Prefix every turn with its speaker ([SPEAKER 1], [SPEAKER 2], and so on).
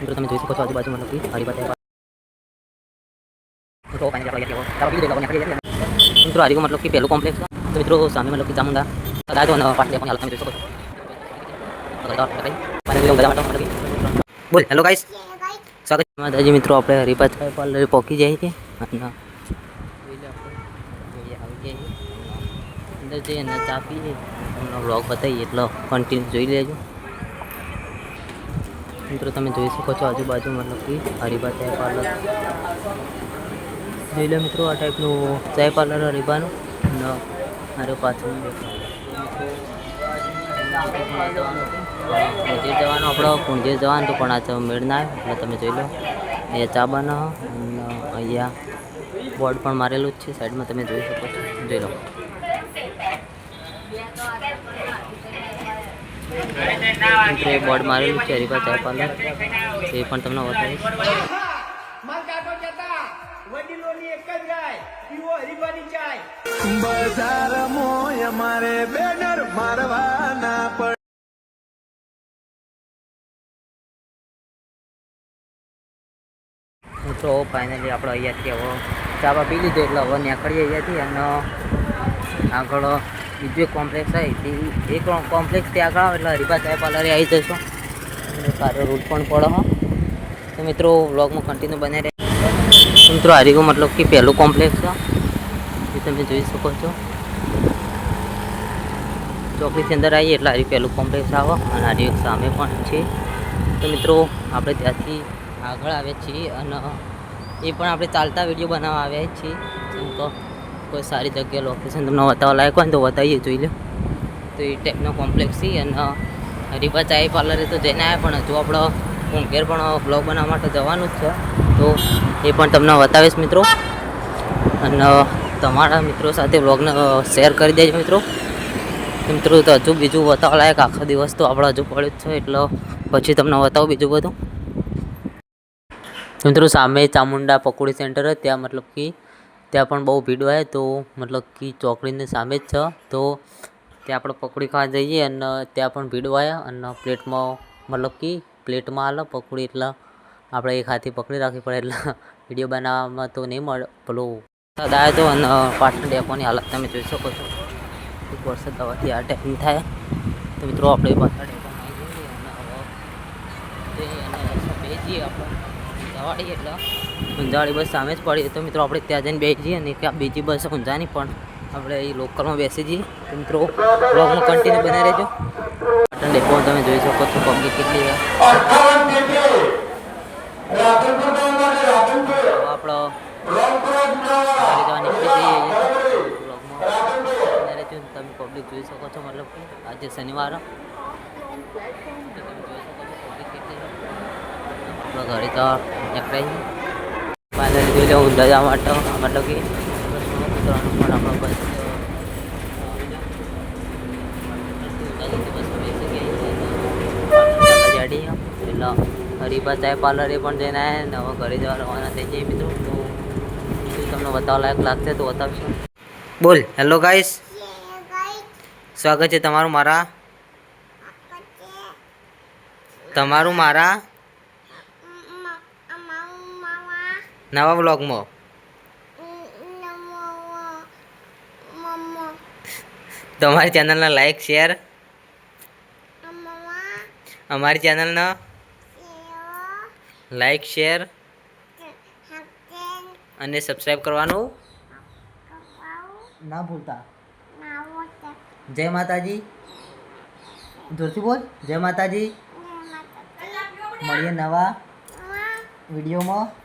[SPEAKER 1] મિત્રો તમે જોઈ શકો છો આજુબાજુ મતલબ કે હરિભા तो फाइनली आप लोग क्या वीडियो देखो મિત્રો हरिको मतलब कि पहलू कॉम्प्लेक्स था तो मित्रों सामने मतलब कि चामुंडा सदा तो पार्ट देखो हालत में જોઈ શકો છો બોલ હેલો ગાઈસ સ્વાગત છે માતાજી મિત્રો આપણે હરિભા ચાય પાર્લર પહોંચી જાય છે અને અંદર જઈએ અને ચા પીએ તમને વ્લોગ બતાવીએ એટલે કન્ટિન્યુ જોઈ લેજો મિત્રો તમે જોઈ શકો છો આજુબાજુ મતલબ કે હરિભા ચાય પાર્લર જોઈ લો મિત્રો આ ટાઈપનું ચાય પાર્લર હરિભાનું અને મારે પાછળ કુંજેર જવાનું આપણો કુંજેર જવાનું તો પણ આ મેળ ના આવ્યો એટલે તમે જોઈ લો અહીંયા ચા બનાવો અને અહીંયા બોર્ડ પણ મારેલું જ છે સાઈડમાં તમે જોઈ શકો છો જોઈ લો મિત્રો એ બોર્ડ મારેલું છે હરિભા ચાય પાર્લર એ પણ તમને બતાવીશ વડીલોની એક જ ગાય પીવો હરિભાની ચાય બજાર મોય મારે બેનર મારવાના પડ મિત્રો ફાઇનલી આપણે અહીંયાથી હવે ચાવા પી લીધો એટલે હવે નીકળીએ અહીંયાથી અને આગળ બીજું એક કોમ્પ્લેક્સ આવી એ કોમ્પ્લેક્સથી આગળ આવે એટલે હરિભા ચાય પાર્લરે આવી જશો સારો રૂટ પણ પડે હો તો મિત્રો વ્લોગમાં કન્ટિન્યુ બને રહે મિત્રો હરિકો मतलब कि पहलू कॉम्प्लेक्स है ये તમે જોઈ શકો છો ચોકડી અંદર આવીએ એટલે હરી પહેલું કોમ્પ્લેક્સ આવે અને હરી એક સામે પણ છે તો મિત્રો આપણે ત્યાંથી આગળ આવ્યા છીએ અને એ પણ આપણે ચાલતા વિડીયો બનાવવા આવ્યા છીએ જેમ કે કોઈ સારી જગ્યાએ લોકેશન તમને બતાવવા લાયક હોય તો બતાવીએ જોઈ લો તો એ ટાઈપનો કોમ્પ્લેક્સ છે અને હરિભા ચાય પાર્લરે તો જઈને આવ્યા પણ હજુ આપણે ઘેર પણ બ્લોગ બનાવવા માટે જવાનું જ છે તો એ પણ તમને બતાવીશ મિત્રો અને તમારા મિત્રો સાથે બ્લોગને શેર કરી દેજો મિત્રો મિત્રો તો હજુ બીજું બતાવવા લાયક આખો દિવસ તો આપણે હજુ પડ્યું જ છે એટલે પછી તમને બતાવું બીજું બધું મિત્રો સામે ચામુંડા પકોડી સેન્ટર ત્યાં મતલબ કે ત્યાં પણ બહુ ભીડ હોય તો મતલબ કે ચોકડીની સામે જ છે તો ત્યાં આપણે પકોડી ખાવા જઈએ અને ત્યાં પણ ભીડ હોય અને પ્લેટમાં મતલબ કે પ્લેટમાં હાલે પકોડી એટલે આપણે એક હાથે પકડી રાખવી પડે એટલે વિડીયો બનાવવામાં તો નહીં મળે પેલું વરસાદ આવ્યો તો અને પાટણ ડેપોની હાલત તમે જોઈ શકો છો વરસાદ દવાથી આ ટાઈમ થાય તો મિત્રો આપણે પાછળ ડેપોમાં આવી જઈએ અને બેસીએ આપણે ઊંઝાવાળી એટલે ઊંઝાવાળી બસ સામે જ પડી તો મિત્રો આપણે ત્યાં જઈને બેસી જઈએ અને ક્યાં બીજી બસ ઊંઝાની પણ આપણે એ લોકલમાં બેસી જઈએ તો મિત્રો બ્લોગમાં કન્ટિન્યુ બને રહેજો પાટણ ડેપો તમે જોઈ શકો છો પબ્લિક કેટલી આપણો નીકળી જઈએ તમે પબ્લિક જોઈ શકો છો મતલબ કે આજે શનિવાર આપણા ઘરે તો નીકળાય ફાઇનલી જોઈ લે ઊંઝા જવા માટે મતલબ કે પણ આપણો બસ એટલે હરિભા ચાય પાર્લરે પણ જઈને આવ્યા ને હવે ઘરે જવા રવાના થઈ જઈએ મિત્રો તો તમને બતાવવા લાયક લાગશે તો બતાવશો બોલ હેલો ગાઈસ સ્વાગત છે તમારું મારા નવા વ્લોગમાં તમારી ચેનલને લાઈક શેર અમારી ચેનલને લાઈક શેર અને સબસ્ક્રાઈબ કરવાનું ના ભૂલતા જય માતાજી જોરથી બોલ જય માતાજી મળીએ નવા વિડીયોમાં